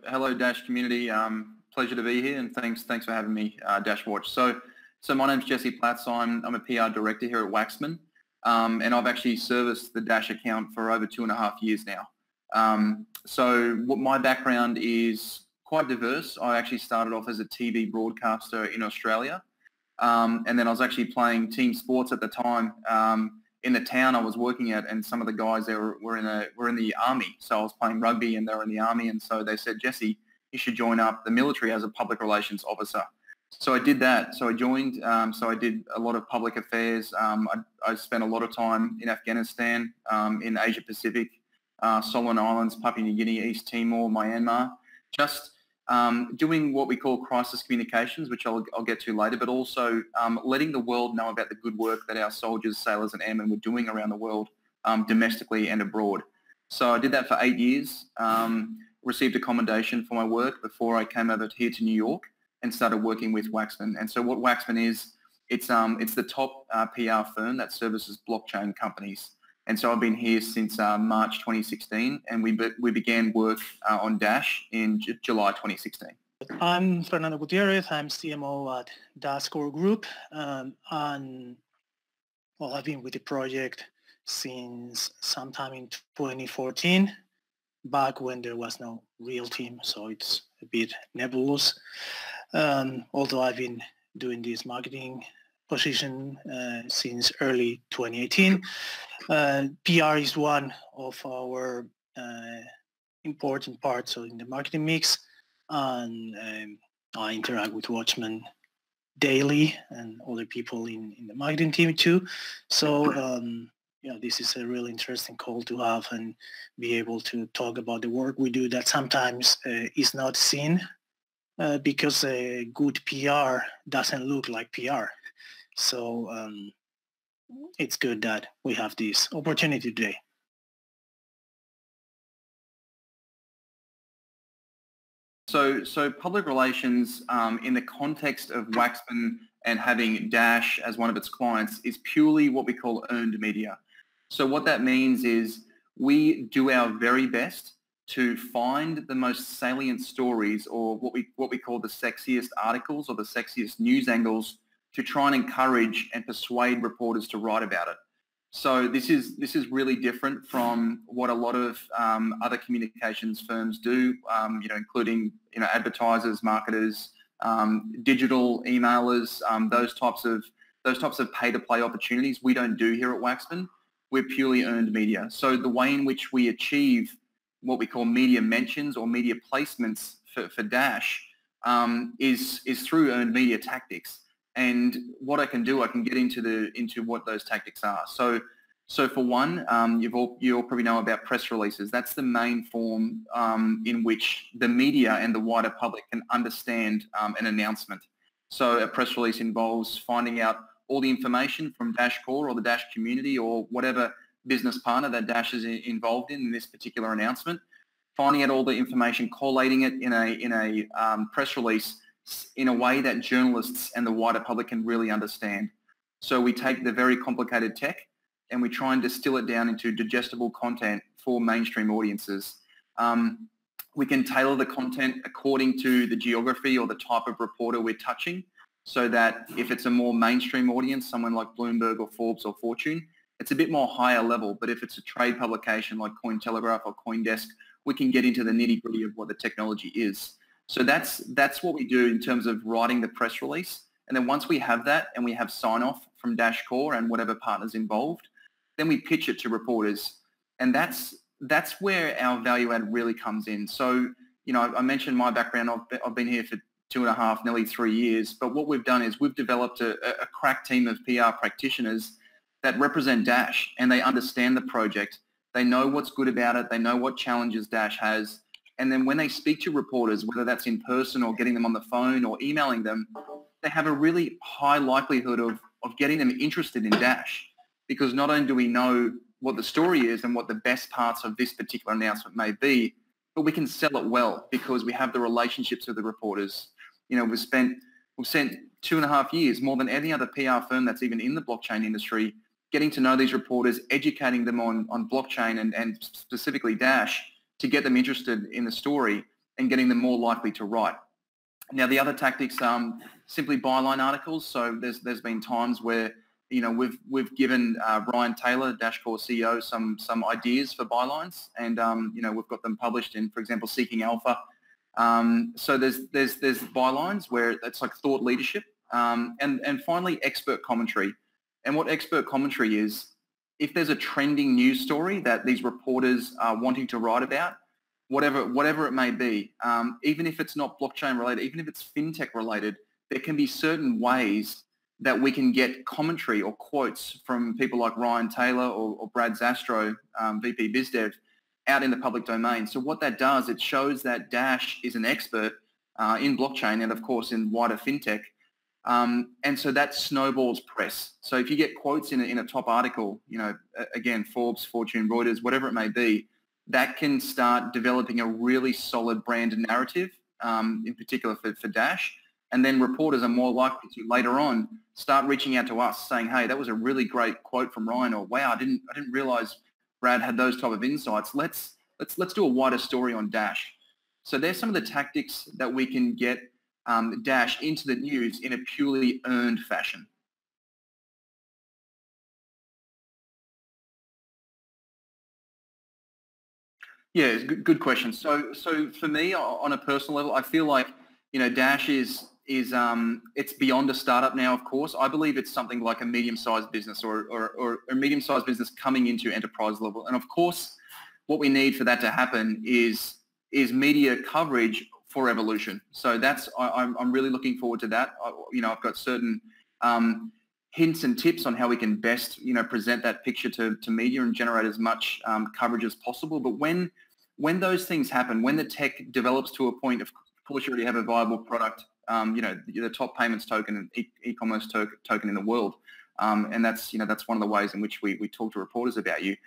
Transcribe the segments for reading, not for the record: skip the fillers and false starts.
hello Dash community. Pleasure to be here, and thanks for having me, Dashwatch. So my name's Jesse Platz. I'm a PR director here at Wachsman, and I've actually serviced the Dash account for over 2.5 years now. So what my background is quite diverse. I actually started off as a TV broadcaster in Australia, and then I was actually playing team sports at the time in the town I was working at, and some of the guys there were in the army. So I was playing rugby, and they were in the army, and so they said, Jesse, you should join up the military as a public relations officer. So I did that. So I joined. So I did a lot of public affairs. I spent a lot of time in Afghanistan, in Asia Pacific, Solomon Islands, Papua New Guinea, East Timor, Myanmar, just doing what we call crisis communications, which I'll get to later, but also letting the world know about the good work that our soldiers, sailors and airmen were doing around the world, domestically and abroad. So I did that for 8 years, received a commendation for my work before I came over here to New York and started working with Wachsman. And so what Wachsman is, it's the top PR firm that services blockchain companies. And so I've been here since March 2016, and we began work on Dash in July 2016. I'm Fernando Gutierrez. I'm CMO at Dash Group, and well, I've been with the project since sometime in 2014, back when there was no real team, so it's a bit nebulous. Although I've been doing this marketing position since early 2018. PR is one of our important parts in the marketing mix, and I interact with Wachsman daily and other people in the marketing team too. So this is a really interesting call to have and be able to talk about the work we do that sometimes is not seen because a good PR doesn't look like PR. So it's good that we have this opportunity today. So public relations in the context of Wachsman and having Dash as one of its clients is purely what we call earned media. So what that means is we do our very best to find the most salient stories, or what we call the sexiest articles or the sexiest news angles, to try and encourage and persuade reporters to write about it. So this is really different from what a lot of other communications firms do, including advertisers, marketers, digital emailers, those types of pay-to-play opportunities. We don't do here at Wachsman. We're purely earned media. So the way in which we achieve what we call media mentions or media placements for Dash is through earned media tactics. And what I can do, I can get into what those tactics are. So for one, you all probably know about press releases. That's the main form in which the media and the wider public can understand an announcement. So a press release involves finding out all the information from Dash Core or the Dash community or whatever business partner that Dash is involved in this particular announcement, finding out all the information, collating it in a press release in a way that journalists and the wider public can really understand. So we take the very complicated tech and we try and distill it down into digestible content for mainstream audiences. We can tailor the content according to the geography or the type of reporter we're touching, so that if it's a more mainstream audience, someone like Bloomberg or Forbes or Fortune, it's a bit more higher level. But if it's a trade publication like Cointelegraph or CoinDesk, we can get into the nitty-gritty of what the technology is. So that's what we do in terms of writing the press release. And then once we have that and we have sign-off from Dash Core and whatever partners involved, then we pitch it to reporters. And that's where our value add really comes in. So, I mentioned my background. I've been here for 2.5, nearly 3 years. But what we've done is we've developed a crack team of PR practitioners that represent Dash, and they understand the project. They know what's good about it. They know what challenges Dash has. And then when they speak to reporters, whether that's in person or getting them on the phone or emailing them, they have a really high likelihood of getting them interested in Dash, because not only do we know what the story is and what the best parts of this particular announcement may be, but we can sell it well because we have the relationships with the reporters. We've spent 2.5 years, more than any other PR firm that's even in the blockchain industry, getting to know these reporters, educating them on blockchain and specifically Dash, to get them interested in the story. and getting them more likely to write. Now, the other tactics, simply byline articles. So there's been times where, you know, we've given Ryan Taylor, Dash Core CEO, some ideas for bylines, and you know, we've got them published in, for example, Seeking Alpha. So there's bylines where it's like thought leadership, and finally expert commentary. And what expert commentary is, if there's a trending news story that these reporters are wanting to write about, whatever it may be, even if it's not blockchain related, even if it's fintech related, there can be certain ways that we can get commentary or quotes from people like Ryan Taylor or Brad Zastro, VP BizDev, out in the public domain. So what that does, it shows that Dash is an expert in blockchain and, of course, in wider fintech. And so that snowballs press. So if you get quotes in a top article, you know, again, Forbes, Fortune, Reuters, whatever it may be, that can start developing a really solid brand narrative, in particular for Dash. And then reporters are more likely to later on start reaching out to us saying, hey, that was a really great quote from Ryan, or wow, I didn't realize Brad had those type of insights. Let's do a wider story on Dash. So there's some of the tactics that we can get Dash into the news in a purely earned fashion. Yeah, it's a good question. So for me, on a personal level, I feel like, you know, Dash is it's beyond a startup now. Of course, I believe it's something like a medium-sized business or a medium-sized business coming into enterprise level. And of course, what we need for that to happen is media coverage for evolution. So that's I'm really looking forward to that. You know, I've got certain hints and tips on how we can best, you know, present that picture to media and generate as much coverage as possible. But when those things happen, when the tech develops to a point, of course, you already have a viable product, you know, the top payments token and e-commerce token in the world, and that's, you know, that's one of the ways in which we talk to reporters about you.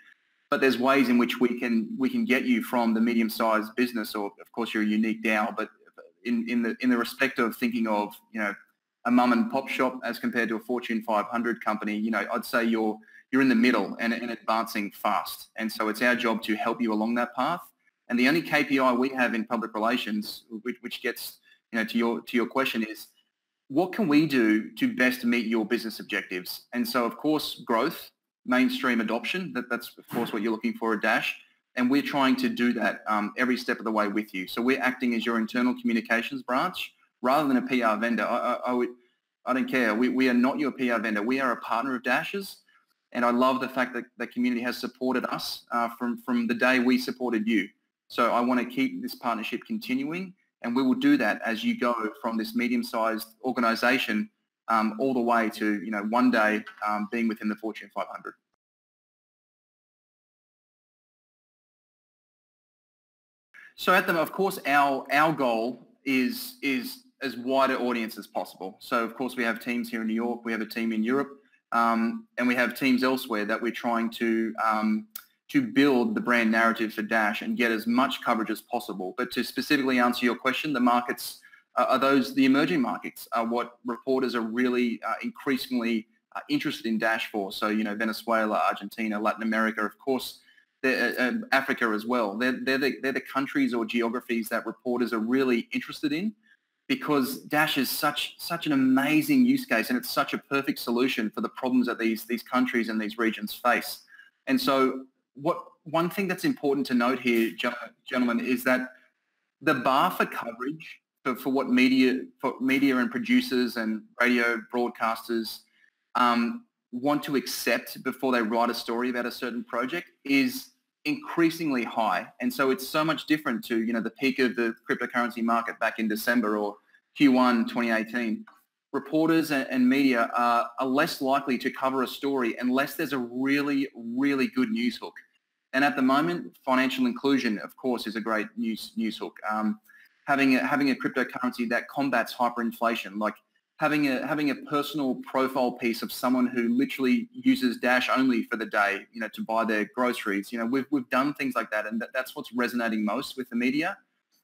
But there's ways in which we can get you from the medium-sized business, or of course you're a unique DAO, but in the respect of thinking of, you know, a mum and pop shop as compared to a Fortune 500 company, you know, I'd say you're in the middle and advancing fast. And so it's our job to help you along that path. And the only KPI we have in public relations, which gets, you know, to your question, is what can we do to best meet your business objectives? And so, of course, growth, mainstream adoption, that's of course what you're looking for at Dash. And we're trying to do that every step of the way with you. So we're acting as your internal communications branch rather than a PR vendor. I don't care. We are not your PR vendor. We are a partner of Dash's. And I love the fact that the community has supported us from the day we supported you. So I want to keep this partnership continuing, and we will do that as you go from this medium-sized organization all the way to, you know, one day being within the Fortune 500. So of course, our goal is as wide an audience as possible. So of course, we have teams here in New York, we have a team in Europe, and we have teams elsewhere that we're trying to build the brand narrative for Dash and get as much coverage as possible. But to specifically answer your question, the markets are the emerging markets are what reporters are really increasingly interested in Dash for. So, you know, Venezuela, Argentina, Latin America, of course, Africa as well. They're the countries or geographies that reporters are really interested in, because Dash is such an amazing use case, and it's such a perfect solution for the problems that these countries and these regions face. And so one thing that's important to note here, gentlemen, is that the bar for coverage for what media and producers and radio broadcasters want to accept before they write a story about a certain project is increasingly high. And so it's so much different to, you know, the peak of the cryptocurrency market back in December or Q1 2018. Reporters and media are less likely to cover a story unless there's a really, really good news hook. And at the moment, financial inclusion, of course, is a great news hook. Having a cryptocurrency that combats hyperinflation, like having a personal profile piece of someone who literally uses Dash only for the day, you know, to buy their groceries. You know, we've done things like that, and that's what's resonating most with the media,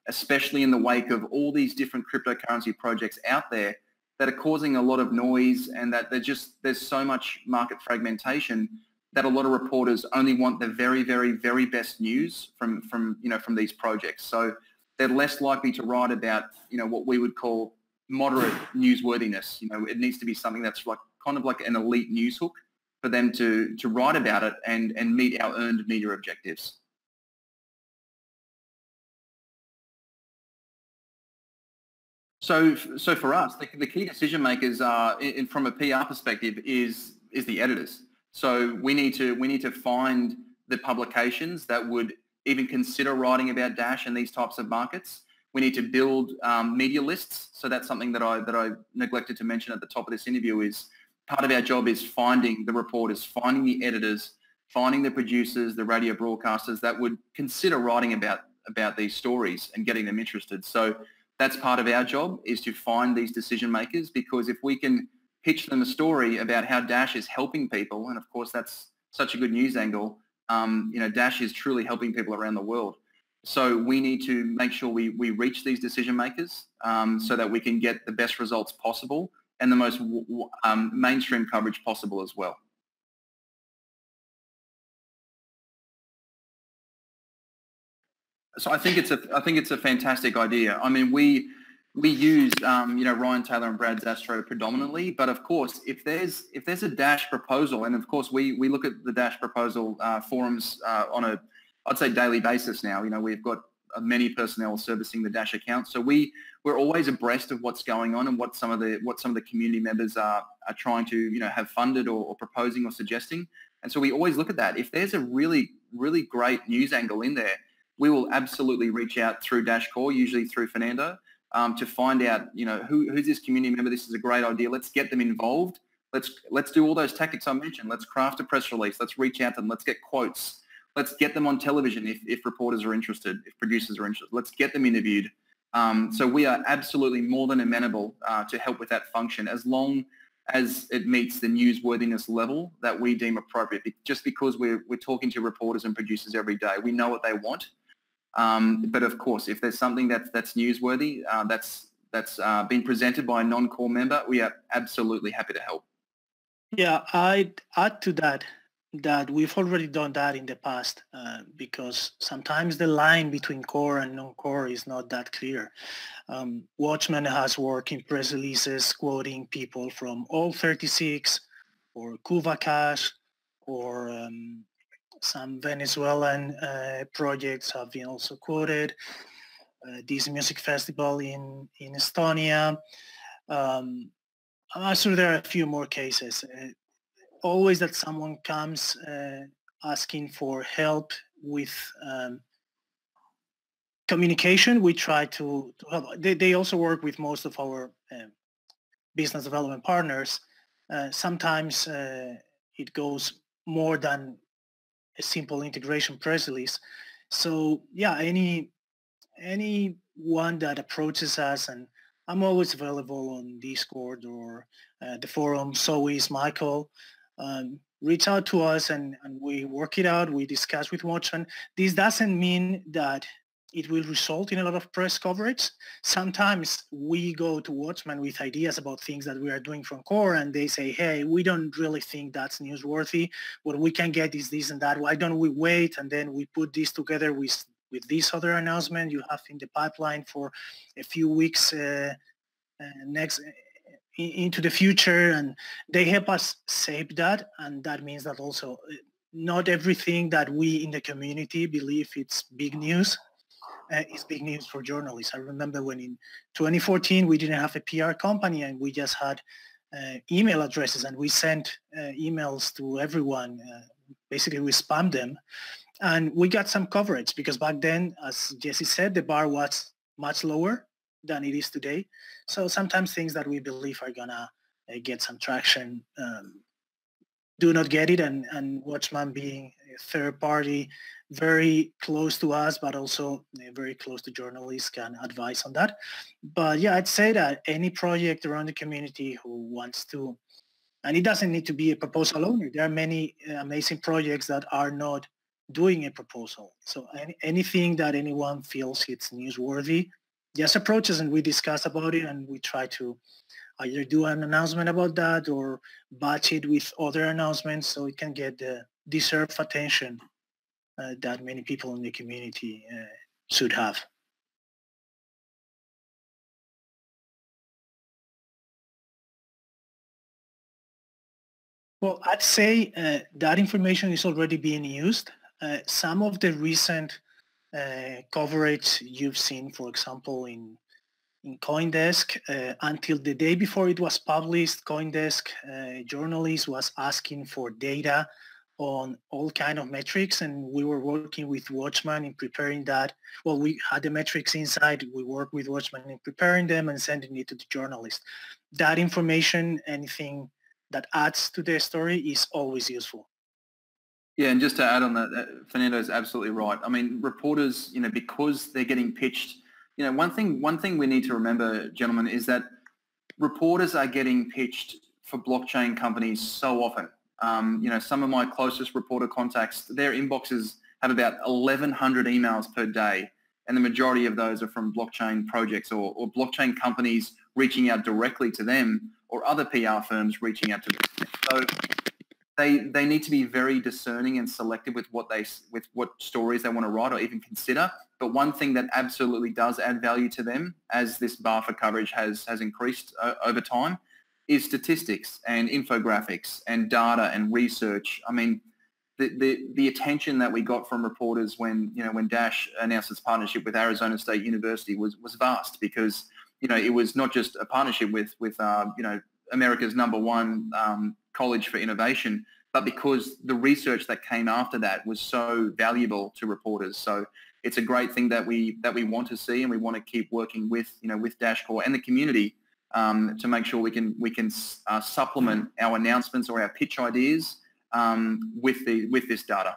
especially in the wake of all these different cryptocurrency projects out there that are causing a lot of noise, and that there's so much market fragmentation that a lot of reporters only want the very, very, very best news from these projects. So they're less likely to write about, what we would call moderate newsworthiness. It needs to be something that's like kind of like an elite news hook for them to write about it and meet our earned media objectives. So for us, the key decision makers are, from a PR perspective, is the editors. So we need to find the publications that would even consider writing about Dash and these types of markets. We need to build media lists. So that's something that I neglected to mention at the top of this interview. Is part of our job is finding the reporters, finding the editors, finding the producers, the radio broadcasters that would consider writing about these stories and getting them interested. So that's part of our job, is to find these decision makers, because if we can pitch them a story about how Dash is helping people, and of course that's such a good news angle, Dash is truly helping people around the world. So we need to make sure we reach these decision makers so that we can get the best results possible and the most mainstream coverage possible as well. So I think it's a fantastic idea. I mean, we use Ryan Taylor and Brad Zastro predominantly, but of course, if there's a Dash proposal, and of course we look at the Dash proposal forums on a, I'd say, daily basis now. We've got many personnel servicing the Dash account, so we're always abreast of what's going on and what some of the community members are trying to have funded or proposing or suggesting. And so we always look at that. If there's a really great news angle in there, we will absolutely reach out through Dash Core, usually through Fernando, to find out, who's this community member. This is a great idea. Let's get them involved. Let's do all those tactics I mentioned. Let's craft a press release. Let's reach out to them. Let's get quotes. Let's get them on television if reporters are interested, if producers are interested. Let's get them interviewed. So we are absolutely more than amenable to help with that function, as long as it meets the newsworthiness level that we deem appropriate. Just because we're talking to reporters and producers every day, we know what they want. But of course, if there's something that's newsworthy, that's been presented by a non-core member, we are absolutely happy to help. Yeah, I'd add to that we've already done that in the past because sometimes the line between core and non-core is not that clear. Wachsman has worked in press releases quoting people from all 36, or Cuba Cash, or some Venezuelan projects have been also quoted. This music festival in Estonia. I'm sure there are a few more cases. Always that someone comes asking for help with communication, we try to help. They also work with most of our business development partners. Sometimes it goes more than a simple integration press release. So yeah, anyone that approaches us, and I'm always available on Discord or the forum, so is Michael. Reach out to us and we work it out. We discuss with Wachsman. This doesn't mean that it will result in a lot of press coverage. Sometimes we go to Wachsman with ideas about things that we are doing from core, and they say, hey, we don't really think that's newsworthy. What we can get is this and that. Why don't we wait? And then we put this together with this other announcement you have in the pipeline for a few weeks next into the future, and they help us shape that. And that means that also not everything that we in the community believe it's big news is big news for journalists. I remember when in 2014 we didn't have a PR company and we just had email addresses, and we sent emails to everyone. Basically we spammed them, and we got some coverage because back then, as Jesse said, the bar was much lower than it is today. So sometimes things that we believe are gonna get some traction do not get it, and Wachsman being a third party, very close to us, but also very close to journalists, can advise on that. But yeah, I'd say that any project around the community who wants to, and it doesn't need to be a proposal owner. There are many amazing projects that are not doing a proposal. So anything that anyone feels it's newsworthy, just approach us and we discuss about it, and we try to either do an announcement about that or batch it with other announcements so it can get the deserved attention that many people in the community should have. Well, I'd say that information is already being used. Some of the recent coverage you've seen, for example, in CoinDesk, until the day before it was published, CoinDesk journalist was asking for data on all kind of metrics, and we were working with Wachsman in preparing that. Well, we had the metrics inside. We worked with Wachsman in preparing them and sending it to the journalist. That information, anything that adds to the story, is always useful. Yeah, and just to add on that, Fernando is absolutely right. I mean, reporters, because they're getting pitched, one thing we need to remember, gentlemen, is that reporters are getting pitched for blockchain companies so often. Some of my closest reporter contacts, their inboxes have about 1,100 emails per day, and the majority of those are from blockchain projects or blockchain companies reaching out directly to them, or other PR firms reaching out to them. So they need to be very discerning and selective with what stories they want to write or even consider. But one thing that absolutely does add value to them, as this bar for coverage has increased over time, is statistics and infographics and data and research. I mean, the attention that we got from reporters when Dash announced its partnership with Arizona State University was vast, because it was not just a partnership with America's #1 college for innovation, but because the research that came after that was so valuable to reporters. So it's a great thing that we want to see, and we want to keep working with DashCore and the community to make sure we can supplement our announcements or our pitch ideas with this data.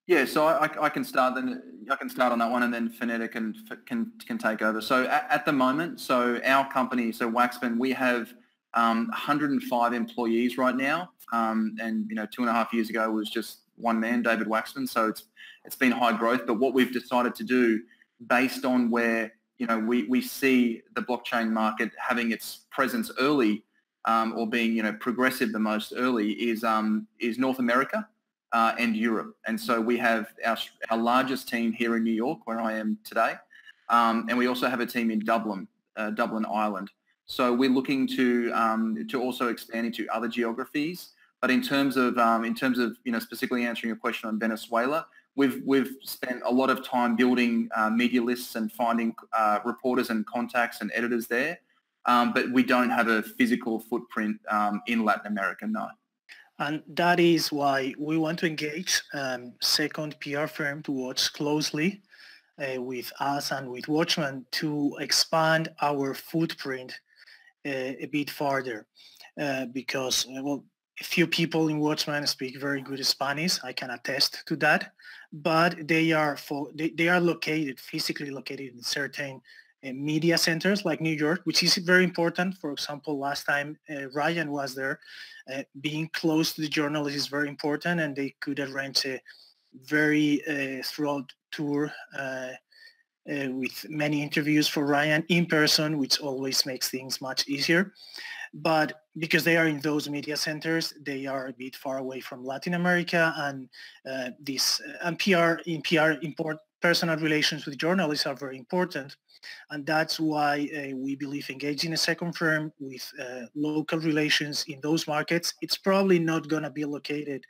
Yeah, so I can start. Then I can start on that one, and then Fernando can take over. So at the moment, so our company, so Wachsman, we have 105 employees right now, and 2.5 years ago was just one man, David Wachsman. So it's been high growth. But what we've decided to do, based on where we see the blockchain market having its presence early, or being progressive the most early, is North America. And Europe. And so we have our largest team here in New York, where I am today, and we also have a team in Dublin, Ireland. So we're looking to also expand into other geographies. But in terms of specifically answering your question on Venezuela, we've spent a lot of time building media lists and finding reporters and contacts and editors there. But we don't have a physical footprint in Latin America, no. And that is why we want to engage second PR firm to watch closely with us and with Wachsman to expand our footprint a bit farther, because a few people in Wachsman speak very good Spanish. I can attest to that, but they are physically located in certain media centers like New York, which is very important. For example, last time Ryan was there, being close to the journalist is very important, and they could arrange a very throughout tour with many interviews for Ryan in person, which always makes things much easier. But because they are in those media centers, they are a bit far away from Latin America, and personal relations with journalists are very important. And that's why we believe engaging a second firm with local relations in those markets. It's probably not going to be located,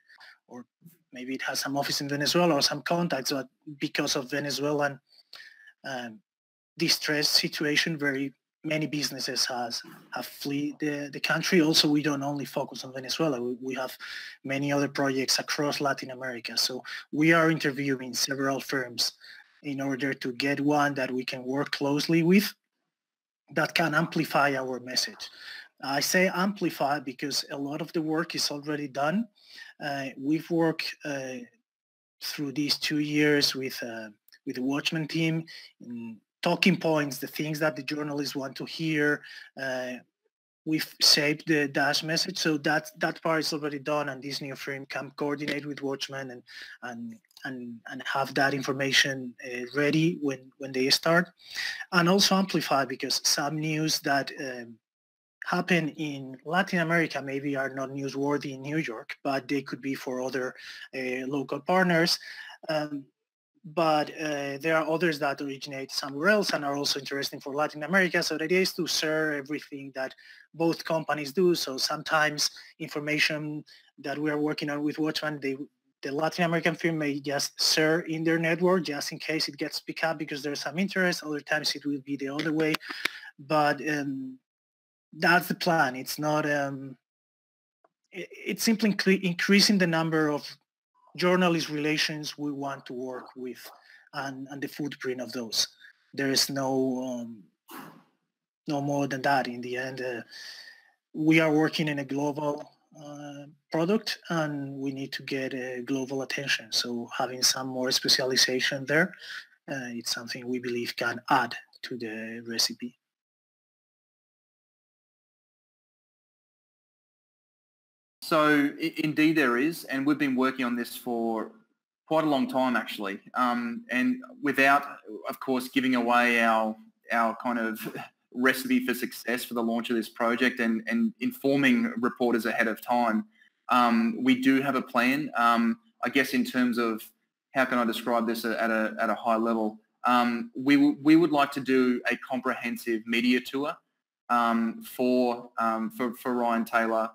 or maybe it has some office in Venezuela or some contacts, but because of Venezuelan distress situation, very many businesses have fled the country. Also, we don't only focus on Venezuela. We have many other projects across Latin America. So we are interviewing several firms in order to get one that we can work closely with that can amplify our message. I say amplify because a lot of the work is already done. We've worked through these 2 years with the Wachsman team in talking points, the things that the journalists want to hear. We've shaped the Dash message, so that part is already done, and this new firm can coordinate with Wachsman and have that information ready when they start, and also amplify, because some news that happen in Latin America maybe are not newsworthy in New York, but they could be for other local partners. but there are others that originate somewhere else and are also interesting for Latin America. So the idea is to share everything that both companies do. So sometimes information that we are working on with Wachsman, the Latin American firm may just share in their network just in case it gets picked up because there's some interest. Other times it will be the other way. But that's the plan. It's not, it's simply increasing the number of journalist relations we want to work with and the footprint of those. There is no more than that. In the end, we are working in a global product and we need to get global attention. So having some more specialization there, it's something we believe can add to the recipe. So indeed there is, and we've been working on this for quite a long time actually, and without, of course, giving away our kind of recipe for success for the launch of this project and informing reporters ahead of time. We do have a plan. I guess in terms of how can I describe this at a high level, we would like to do a comprehensive media tour for Ryan Taylor,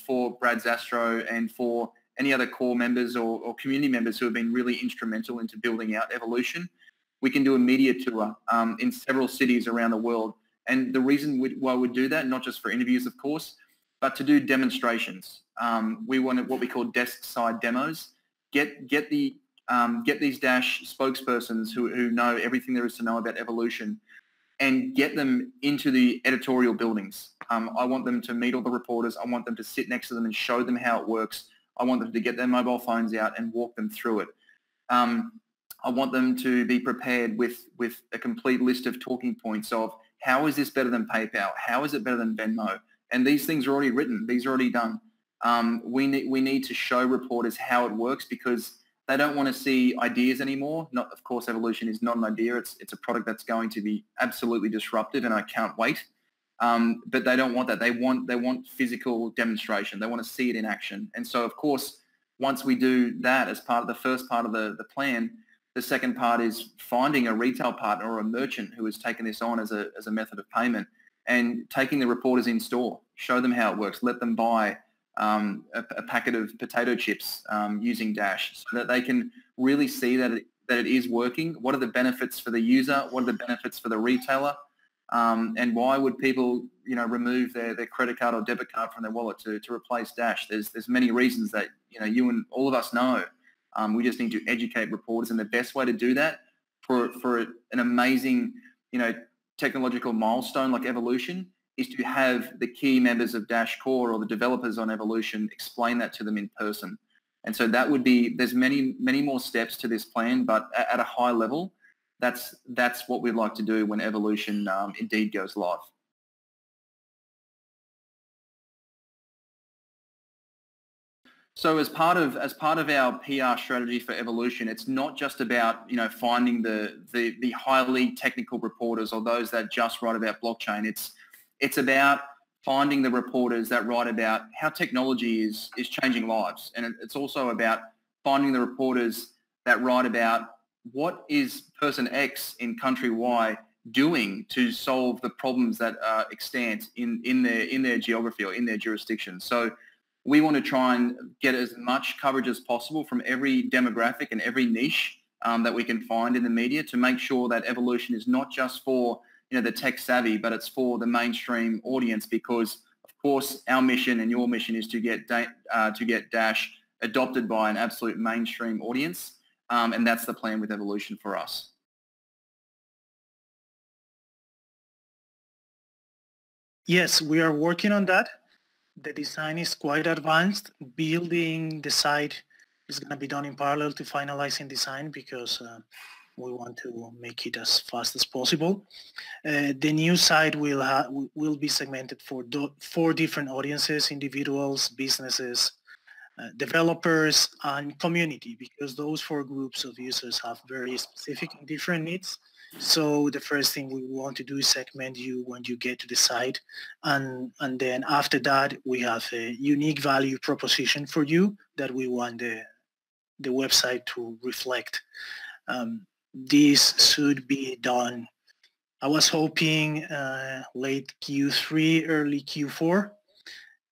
for Brad Zastro, and for any other core members or community members who have been really instrumental into building out Evolution. We can do a media tour in several cities around the world. And the reason why we do that, not just for interviews, of course, but to do demonstrations. We want what we call desk side demos. Get these Dash spokespersons who know everything there is to know about Evolution, and get them into the editorial buildings. I want them to meet all the reporters. I want them to sit next to them and show them how it works. I want them to get their mobile phones out and walk them through it. I want them to be prepared with a complete list of talking points of how is this better than PayPal? How is it better than Venmo? And these things are already written. These are already done. We need to show reporters how it works because they don't want to see ideas anymore. Of course, Evolution is not an idea. It's a product that's going to be absolutely disruptive, and I can't wait. But they don't want that. They want physical demonstration. They want to see it in action. And so, of course, once we do that as part of the first part of the plan, the second part is finding a retail partner or a merchant who has taken this on as a method of payment and taking the reporters in store, show them how it works, let them buy a packet of potato chips using Dash so that they can really see that it is working. What are the benefits for the user? What are the benefits for the retailer? And why would people, remove their credit card or debit card from their wallet to replace Dash? There's many reasons that, you and all of us know. We just need to educate reporters, and the best way to do that for an amazing, technological milestone like Evolution is to have the key members of Dash Core or the developers on Evolution explain that to them in person. And so that would be, there's many, many more steps to this plan, but at a high level, that's what we'd like to do when Evolution indeed goes live. So as part of our PR strategy for Evolution, it's not just about finding the highly technical reporters or those that just write about blockchain. It's about finding the reporters that write about how technology is changing lives, and it's also about finding the reporters that write about what is person X in country Y doing to solve the problems that are extant in their geography or in their jurisdiction. So we want to try and get as much coverage as possible from every demographic and every niche that we can find in the media to make sure that Evolution is not just for the tech savvy, but it's for the mainstream audience, because of course our mission and your mission is to get Dash adopted by an absolute mainstream audience, and that's the plan with Evolution for us. Yes, we are working on that. The design is quite advanced. Building the site is going to be done in parallel to finalizing design because we want to make it as fast as possible. The new site will be segmented for 4 different audiences: individuals, businesses, developers, and community, because those 4 groups of users have very specific and different needs. So the first thing we want to do is segment you when you get to the site, and then after that we have a unique value proposition for you that we want the website to reflect. This should be done. I was hoping late Q3, early Q4.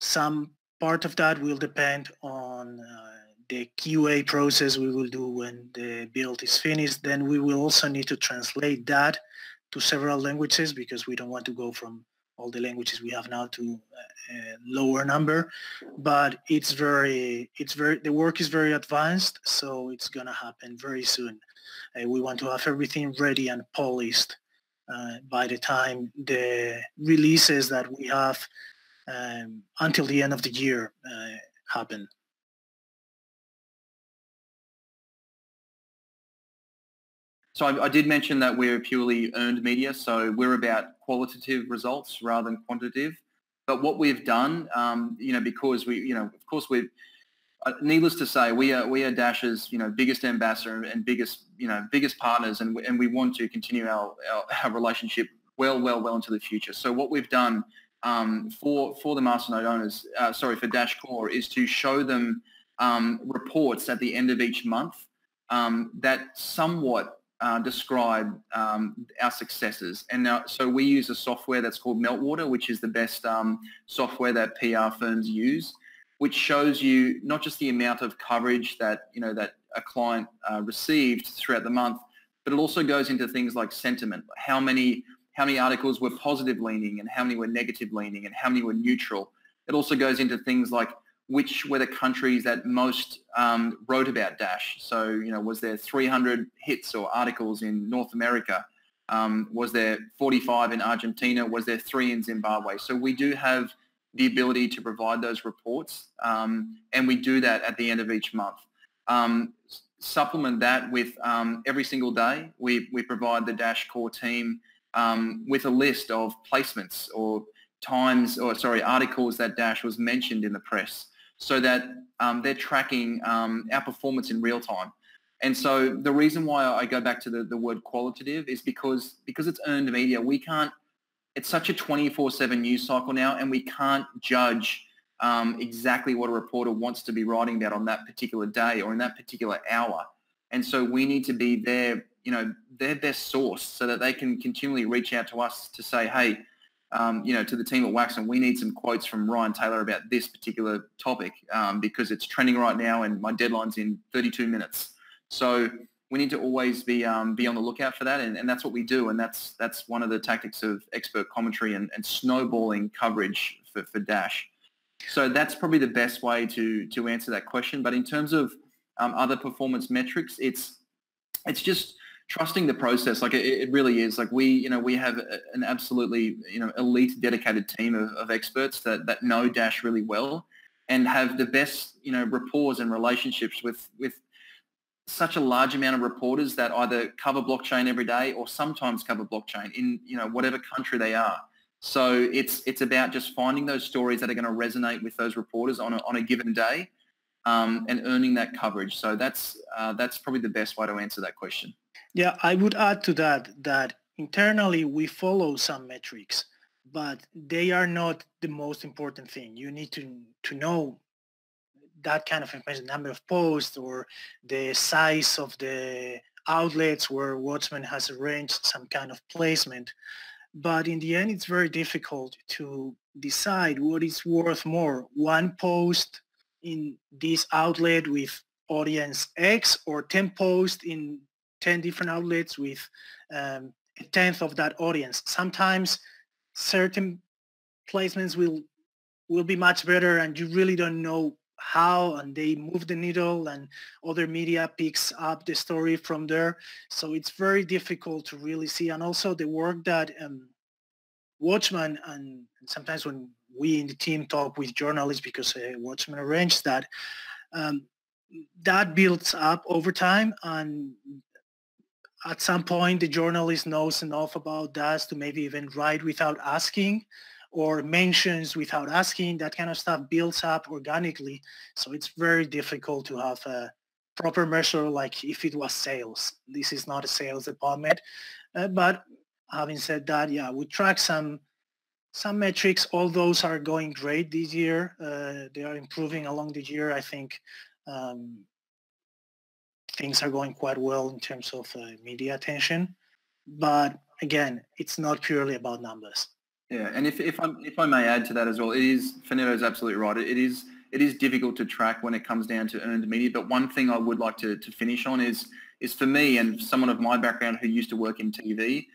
Some part of that will depend on the QA process we will do when the build is finished. Then we will also need to translate that to several languages because we don't want to go from all the languages we have now to a lower number. But the work is very advanced, so it's gonna happen very soon. We want to have everything ready and polished by the time the releases that we have until the end of the year happen. So I did mention that we're purely earned media, so we're about qualitative results rather than quantitative. But what we've done, because of course, needless to say, we are Dash's, biggest ambassador and biggest partners, and we want to continue our relationship well into the future. So what we've done for the Masternode owners, for Dash Core, is to show them reports at the end of each month that somewhat describe our successes. And now, so we use a software that's called Meltwater, which is the best software that PR firms use, which shows you not just the amount of coverage that that a client received throughout the month, but it also goes into things like sentiment, how many articles were positive leaning and how many were negative leaning and how many were neutral. It also goes into things like which were the countries that most wrote about Dash. So, was there 300 hits or articles in North America? Was there 45 in Argentina? Was there 3 in Zimbabwe? So we do have the ability to provide those reports, and we do that at the end of each month. Supplement that with every single day, we provide the Dash Core team with a list of placements or articles that Dash was mentioned in the press, so that they're tracking our performance in real time. And so the reason why I go back to the word qualitative is because it's earned media. It's such a 24/7 news cycle now, and we can't judge exactly what a reporter wants to be writing about on that particular day or in that particular hour. And so we need to be their best source so that they can continually reach out to us to say, hey, to the team at Wachsman, we need some quotes from Ryan Taylor about this particular topic because it's trending right now and my deadline's in 32 minutes. So we need to always be on the lookout for that, and that's what we do, and that's one of the tactics of expert commentary and snowballing coverage for Dash. So that's probably the best way to answer that question. But in terms of other performance metrics, it's just trusting the process. Like it really is. Like we have an absolutely elite, dedicated team of experts that know Dash really well and have the best rapport and relationships with such a large amount of reporters that either cover blockchain every day or sometimes cover blockchain in whatever country they are. So it's about just finding those stories that are going to resonate with those reporters on a given day, and earning that coverage. So that's probably the best way to answer that question. Yeah, I would add to that internally we follow some metrics, but they are not the most important thing. You need to know that kind of information, number of posts or the size of the outlets where Wachsman has arranged some kind of placement. But in the end, it's very difficult to decide what is worth more, one post in this outlet with audience X or 10 posts in 10 different outlets with a tenth of that audience. Sometimes certain placements will be much better and you really don't know how, and they move the needle and other media picks up the story from there. So it's very difficult to really see. And also the work that Wachsman, and sometimes when we in the team talk with journalists, because Wachsman arranged that, that builds up over time, and at some point the journalist knows enough about Dash to maybe even write without asking, or mentions without asking. That kind of stuff builds up organically. So it's very difficult to have a proper measure like if it was sales. This is not a sales department. But having said that, yeah, we track some metrics. All those are going great this year. They are improving along the year. I think things are going quite well in terms of media attention. But again, it's not purely about numbers. Yeah, and if I may add to that as well, it is, Fernando's absolutely right. It is difficult to track when it comes down to earned media. But one thing I would like to finish on is for me and someone of my background who used to work in TV,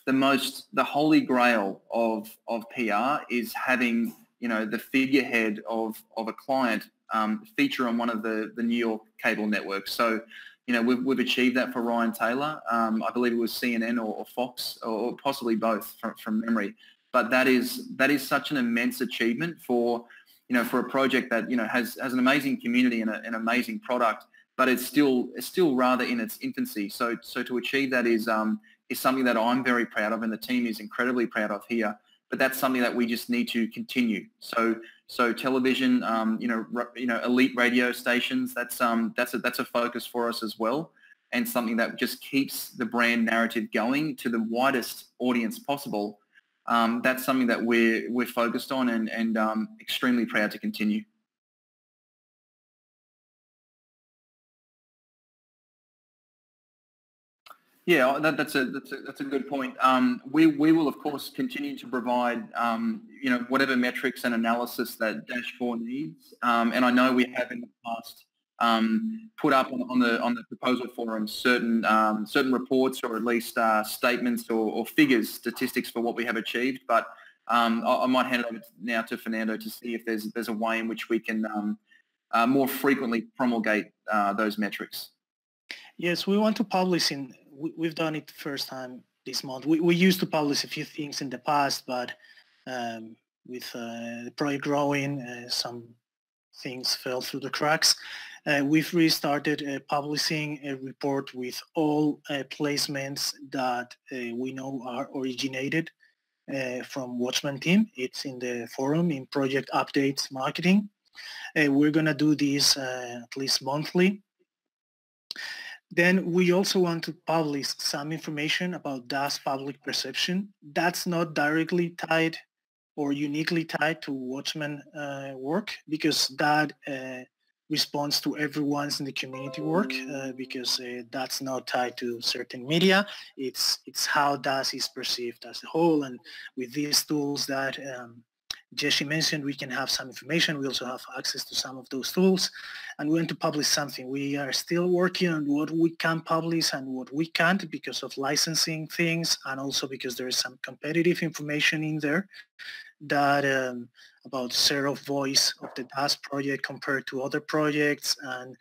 the holy grail of PR is having, you know, the figurehead of a client feature on one of the New York cable networks. So, you know, we've achieved that for Ryan Taylor. I believe it was CNN or Fox or possibly both from memory. But that is such an immense achievement for, you know, for a project that, you know, has an amazing community and an amazing product, but it's still rather in its infancy. So to achieve that is something that I'm very proud of, and the team is incredibly proud of here. But that's something that we just need to continue. So television, you know, elite radio stations. That's a focus for us as well, and something that just keeps the brand narrative going to the widest audience possible. That's something that we're focused on and extremely proud to continue. Yeah, that's a good point. We will of course continue to provide you know, whatever metrics and analysis that Dash4 needs, and I know we have in the past put up on the proposal forum certain reports, or at least statements or figures, statistics for what we have achieved. But I might hand it over now to Fernando to see if there's a way in which we can more frequently promulgate those metrics. Yes, we want to publish we've done it the first time this month. We used to publish a few things in the past, but with the project growing, some things fell through the cracks. We've restarted publishing a report with all placements that we know are originated from Wachsman team. It's in the forum in Project Updates Marketing. We're going to do this at least monthly. Then we also want to publish some information about Dash public perception. That's not directly tied or uniquely tied to Wachsman work, because that responds to everyone's in the community work, because that's not tied to certain media. It's how Dash is perceived as a whole. And with these tools that Jesse mentioned, we can have some information. We also have access to some of those tools, and we want to publish something. We are still working on what we can publish and what we can't, because of licensing things, and also because there is some competitive information in there that about share of voice of the Dash project compared to other projects, and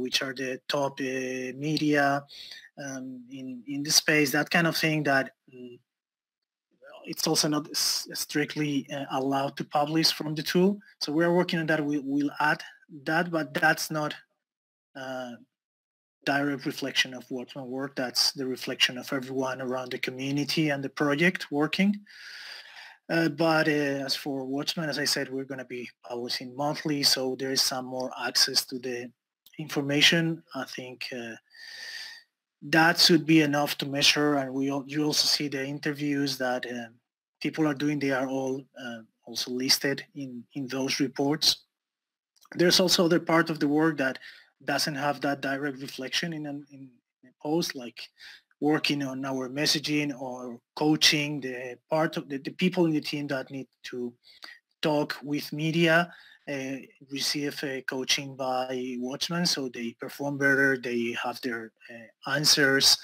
which are the top media in the space, that kind of thing that it's also not strictly allowed to publish from the tool. So we're working on that. We'll add that, but that's not direct reflection of Wachsman work. That's the reflection of everyone around the community and the project working. But as for Wachsman, as I said, we're going to be publishing monthly, so there is some more access to the information. I think that should be enough to measure, and you also see the interviews that people are doing. They are all also listed in those reports. There's also other part of the work that doesn't have that direct reflection in a post, like working on our messaging or coaching the part of the people in the team that need to talk with media, receive coaching by Wachsman, so they perform better, they have their answers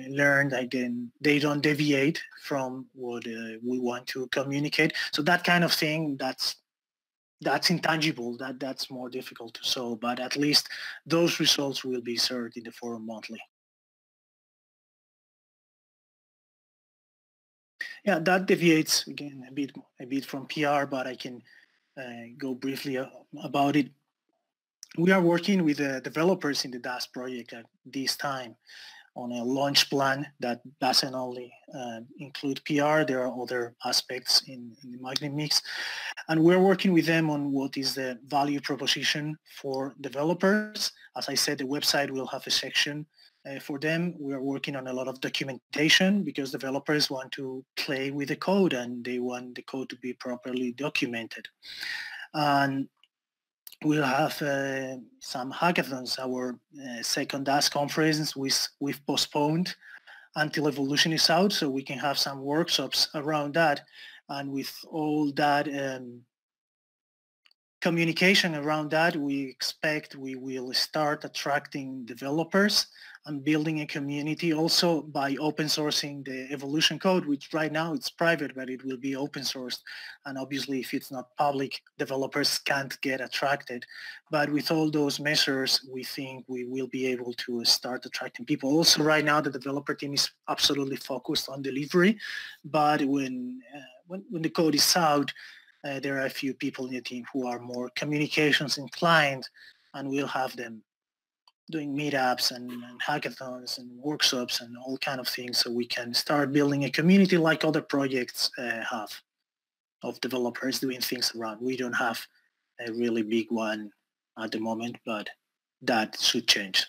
learned, again, they don't deviate from what we want to communicate. So that kind of thing, that's intangible, that's more difficult to show, but at least those results will be shared in the forum monthly. Yeah, that deviates again a bit from PR, but I can go briefly about it. We are working with the developers in the Dash project at this time on a launch plan that doesn't only include PR. There are other aspects in the marketing mix. And we're working with them on what is the value proposition for developers. As I said, the website will have a section for them. We are working on a lot of documentation because developers want to play with the code and they want the code to be properly documented. And We'll have some hackathons. Our second Dash conference we've postponed until evolution is out, so we can have some workshops around that. And with all that communication around that, we expect we will start attracting developers and building a community also by open sourcing the evolution code, which right now it's private, but it will be open sourced. And obviously if it's not public, developers can't get attracted. But with all those measures, we think we will be able to start attracting people. Also right now, the developer team is absolutely focused on delivery, but when the code is out, there are a few people in the team who are more communications inclined, and we'll have them doing meetups and hackathons and workshops and all kind of things, so we can start building a community like other projects have of developers doing things around. We don't have a really big one at the moment, but that should change.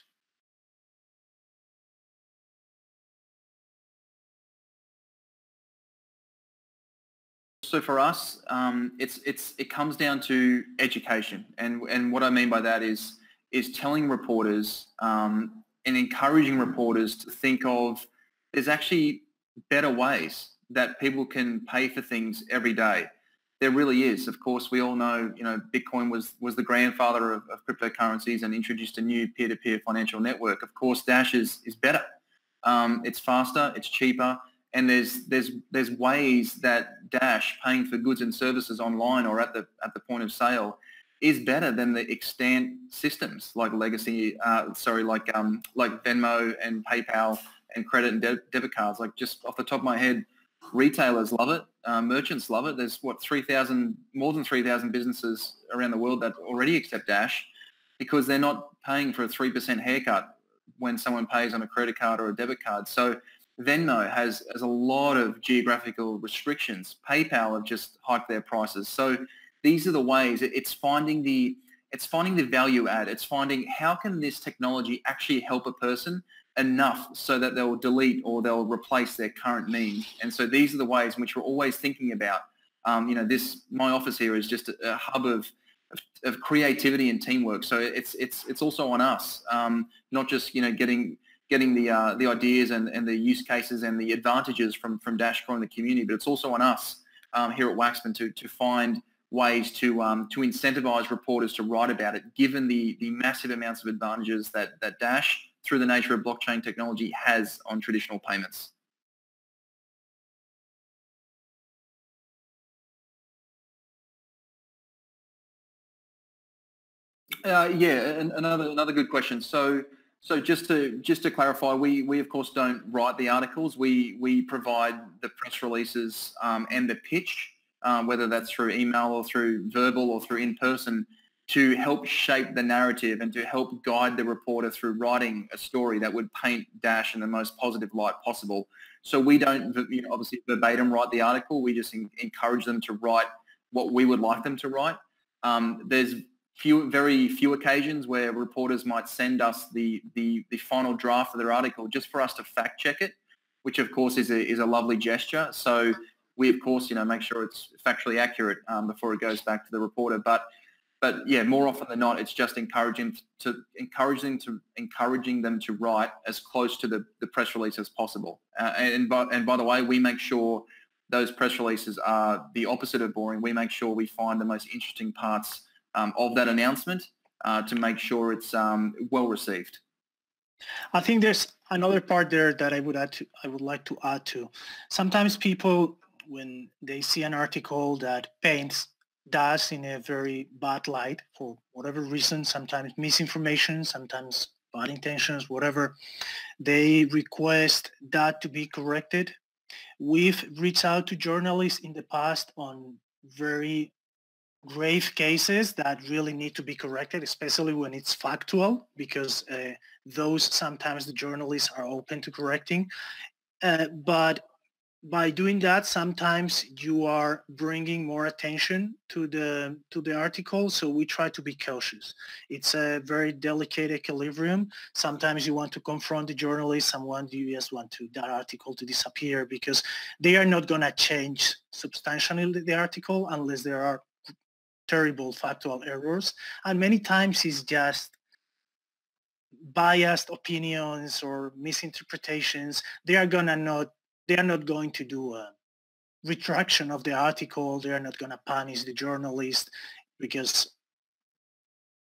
So for us, it comes down to education, and what I mean by that is telling reporters and encouraging reporters to think of there's actually better ways that people can pay for things every day. There really is. Of course, we all know, Bitcoin was the grandfather of cryptocurrencies and introduced a new peer-to-peer financial network. Of course, Dash is better. It's faster, it's cheaper. And there's ways that Dash, paying for goods and services online or at the point of sale, is better than the extant systems like legacy, like Venmo and PayPal and credit and debit cards. Like, just off the top of my head, retailers love it, merchants love it. There's more than 3,000 businesses around the world that already accept Dash because they're not paying for a 3% haircut when someone pays on a credit card or a debit card. So Venmo has a lot of geographical restrictions. PayPal have just hiked their prices. So these are the ways. It's finding the value add. It's finding how can this technology actually help a person enough so that they'll delete or they'll replace their current means. And so these are the ways in which we're always thinking about. My office here is just a hub of creativity and teamwork. So it's also on us, not just getting the ideas and the use cases and the advantages from Dash growing the community, but it's also on us here at Wachsman to find ways to incentivize reporters to write about it, given the massive amounts of advantages that Dash, through the nature of blockchain technology, has on traditional payments. Another good question. So just to clarify, we of course don't write the articles. We provide the press releases and the pitch, whether that's through email or through verbal or through in person, to help shape the narrative and to help guide the reporter through writing a story that would paint Dash in the most positive light possible. So we don't obviously verbatim write the article. We just encourage them to write what we would like them to write. There's very few occasions where reporters might send us the final draft of their article just for us to fact check it, which of course is a lovely gesture. So we of course make sure it's factually accurate before it goes back to the reporter. But yeah, more often than not, it's just encouraging them to write as close to the press release as possible. And by the way, we make sure those press releases are the opposite of boring. We make sure we find the most interesting parts of that announcement to make sure it's well received. I think there's another part there that I would like to add to. Sometimes people, when they see an article that paints Dash in a very bad light for whatever reason, sometimes misinformation, sometimes bad intentions, whatever, they request that to be corrected. We've reached out to journalists in the past on very grave cases that really need to be corrected, especially when it's factual, because those sometimes the journalists are open to correcting. But by doing that, sometimes you are bringing more attention to the article. So we try to be cautious. It's a very delicate equilibrium. Sometimes you want to confront the journalist, you just want that article to disappear, because they are not going to change substantially the article unless there are terrible factual errors, and many times it's just biased opinions or misinterpretations. They are not going to do a retraction of the article. They are not going to punish the journalist, because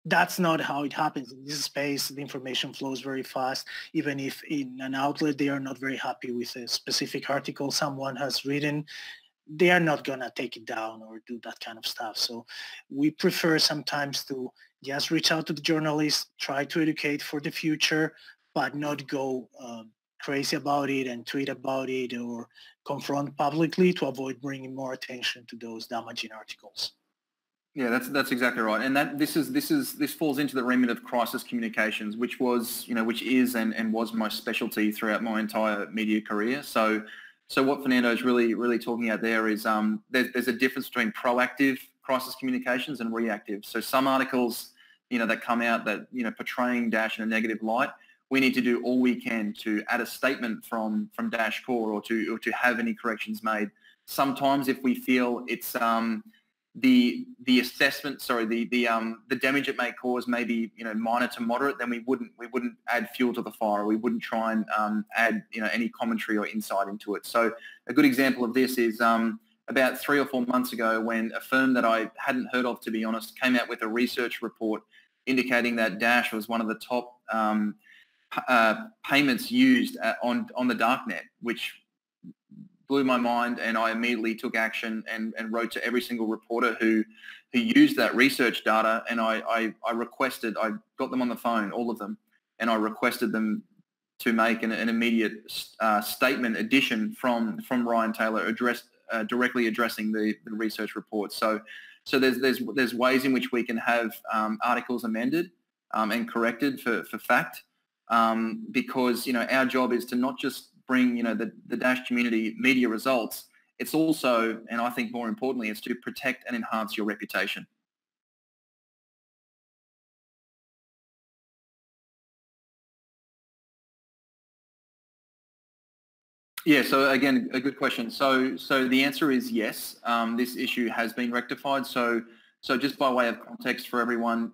that's not how it happens in this space. The information flows very fast. Even if in an outlet they are not very happy with a specific article someone has written, they are not going to take it down or do that kind of stuff. So we prefer sometimes to just reach out to the journalists, try to educate for the future, but not go crazy about it and tweet about it or confront publicly to avoid bringing more attention to those damaging articles. Yeah, that's exactly right, and this falls into the remit of crisis communications, which is and was my specialty throughout my entire media career. So what Fernando is really talking about there is there's a difference between proactive crisis communications and reactive. So some articles, that come out that portraying Dash in a negative light, we need to do all we can to add a statement from Dash Core or to have any corrections made. Sometimes if we feel it's the assessment, the damage it may cause may be minor to moderate, then we wouldn't add fuel to the fire. We wouldn't try and add any commentary or insight into it. So a good example of this is about 3 or 4 months ago, when a firm that I hadn't heard of, to be honest, came out with a research report indicating that Dash was one of the top payments used on the darknet, which blew my mind, and I immediately took action and wrote to every single reporter who used that research data, and I got them on the phone, all of them, and I requested them to make an immediate statement edition from Ryan Taylor directly addressing the research report. So there's ways in which we can have articles amended and corrected for fact, because our job is to not just bring the Dash community media results. It's also, and I think more importantly, it's to protect and enhance your reputation. Yeah, so again, a good question. So the answer is yes. This issue has been rectified. So just by way of context for everyone,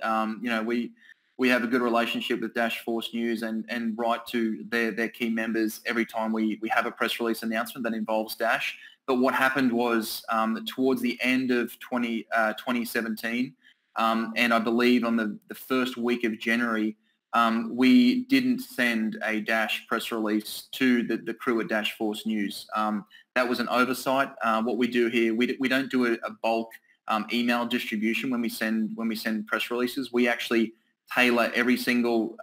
we have a good relationship with Dash Force News and write to their key members every time we have a press release announcement that involves Dash. But what happened was towards the end of 2017, and I believe on the first week of January, we didn't send a Dash press release to the crew at Dash Force News. That was an oversight. What we do here, we don't do a bulk email distribution when we send press releases. We actually tailor every single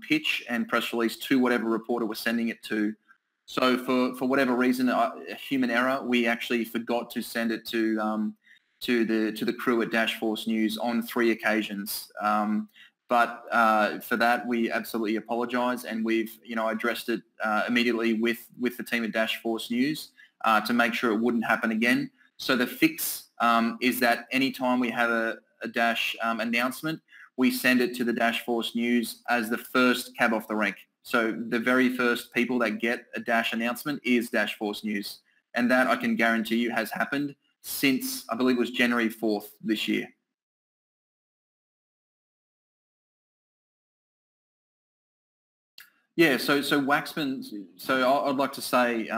pitch and press release to whatever reporter we're sending it to. So for whatever reason, a human error, we actually forgot to send it to the crew at Dash Force News on 3 occasions. But for that, we absolutely apologise, and we've addressed it immediately with the team at Dash Force News to make sure it wouldn't happen again. So the fix is that anytime we have a Dash announcement, we send it to the Dash Force News as the first cab off the rank. So the very first people that get a Dash announcement is Dash Force News. And that, I can guarantee you, has happened since, I believe it was January 4th this year. Yeah, so Wachsman, so I'd like to say,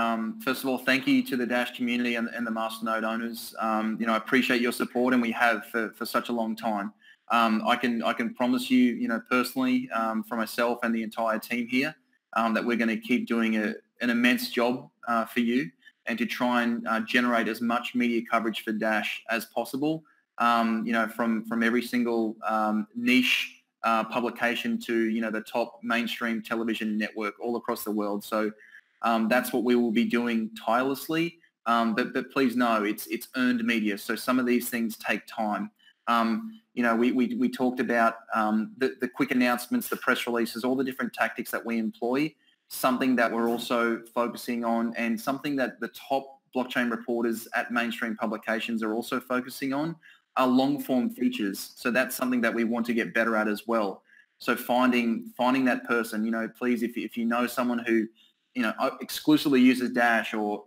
first of all, thank you to the Dash community and the Masternode owners. I appreciate your support, and we have for such a long time. I can promise you, personally, for myself and the entire team here, that we're going to keep doing an immense job for you, and to try and generate as much media coverage for Dash as possible. From every single niche publication to the top mainstream television network all across the world. So that's what we will be doing tirelessly. But please know it's earned media. So some of these things take time. We talked about the quick announcements, the press releases, all the different tactics that we employ. Something that we're also focusing on, and something that the top blockchain reporters at mainstream publications are also focusing on, are long-form features. So that's something that we want to get better at as well. So finding that person, please, if you know someone who, exclusively uses Dash or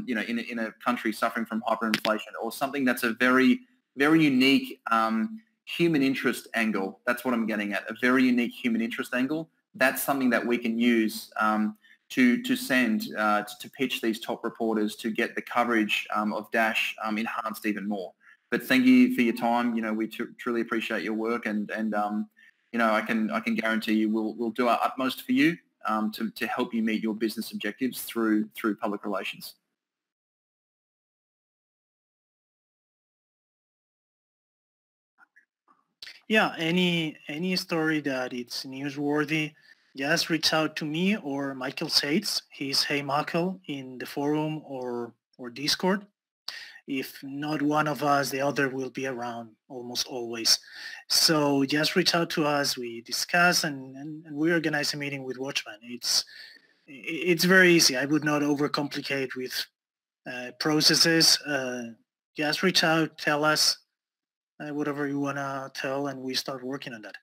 in a country suffering from hyperinflation, or something that's a very very unique human interest angle. That's what I'm getting at, a very unique human interest angle. That's something that we can use to send, to pitch these top reporters to get the coverage of Dash enhanced even more. But thank you for your time. You know, we truly appreciate your work, and you know, I can guarantee you we'll do our utmost for you to help you meet your business objectives through public relations. Yeah, any story that it's newsworthy, just reach out to me or Michael Sates. He's Hey Michael in the forum or Discord. If not one of us, the other will be around almost always. So just reach out to us. We discuss and we organize a meeting with Wachsman. It's very easy. I would not overcomplicate with processes. Just reach out, tell us whatever you want to tell, and we start working on that.